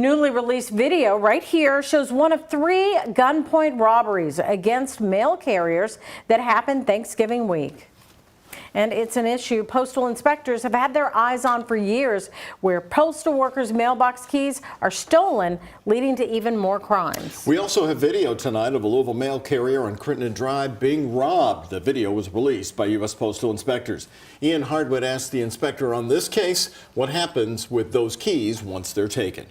Newly released video right here shows one of 3 gunpoint robberies against mail carriers that happened Thanksgiving week. And it's an issue postal inspectors have had their eyes on for years, where postal workers' mailbox keys are stolen, leading to even more crimes. We also have video tonight of a Louisville mail carrier on Crittenden Drive being robbed. The video was released by U.S. postal inspectors. Ian Hardwitt asked the inspector on this case what happens with those keys once they're taken.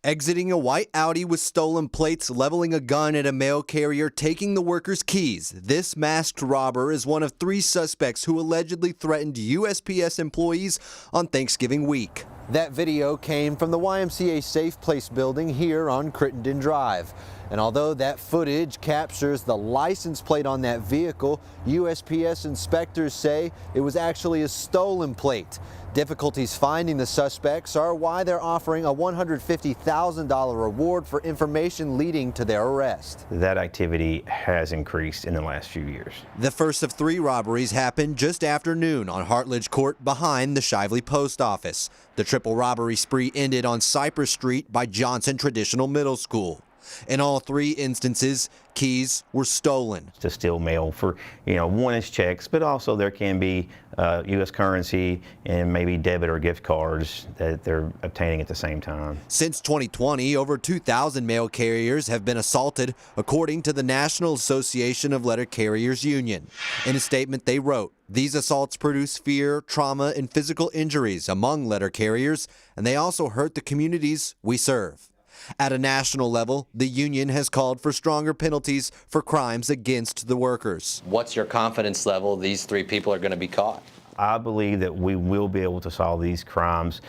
Exiting a white Audi with stolen plates, leveling a gun at a mail carrier, taking the workers' keys. This masked robber is one of 3 suspects who allegedly threatened USPS employees on Thanksgiving week. That video came from the YMCA Safe Place building here on Crittenden Drive. And although that footage captures the license plate on that vehicle, USPS inspectors say it was actually a stolen plate. Difficulties finding the suspects are why they're offering a $150,000 reward for information leading to their arrest. That activity has increased in the last few years. The first of 3 robberies happened just after noon on Hartledge Court behind the Shively Post Office. The triple robbery spree ended on Cypress Street by Johnson Traditional Middle School. In all 3 instances, keys were stolen. To steal mail for, one is checks, but also there can be U.S. currency and maybe debit or gift cards that they're obtaining at the same time. Since 2020, over 2,000 mail carriers have been assaulted, according to the National Association of Letter Carriers Union. In a statement they wrote, "These assaults produce fear, trauma, and physical injuries among letter carriers, and they also hurt the communities we serve." At a national level, the union has called for stronger penalties for crimes against the workers. What's your confidence level these 3 people are going to be caught? I believe that we will be able to solve these crimes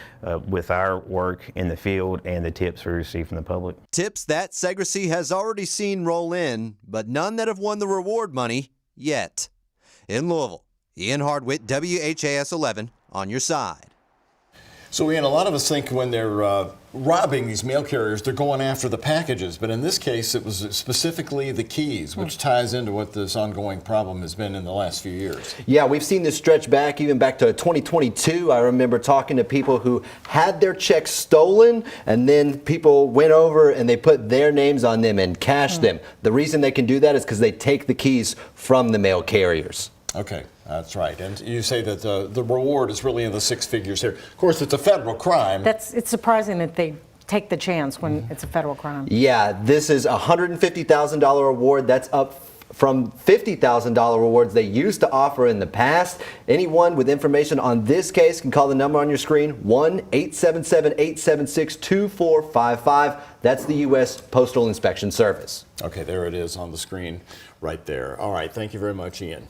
with our work in the field and the tips we receive from the public. Tips that Segresi has already seen roll in, but none that have won the reward money yet. In Louisville, Ian Hardwitt, WHAS 11, on your side. So, Ian, a lot of us think when they're robbing these mail carriers, they're going after the packages. But in this case, it was specifically the keys, which ties into what this ongoing problem has been in the last few years. Yeah, we've seen this stretch back, even back to 2022. I remember talking to people who had their checks stolen, and then people went over and they put their names on them and cashed them. The reason they can do that is because they take the keys from the mail carriers. Okay, that's right. And you say that the reward is really in the 6 figures here. Of course, it's a federal crime. It's surprising that they take the chance when it's a federal crime. Yeah, this is a $150,000 reward. That's up from $50,000 rewards they used to offer in the past. Anyone with information on this case can call the number on your screen, 1-877-876-2455. That's the U.S. Postal Inspection Service. Okay, there it is on the screen right there. All right, thank you very much, Ian.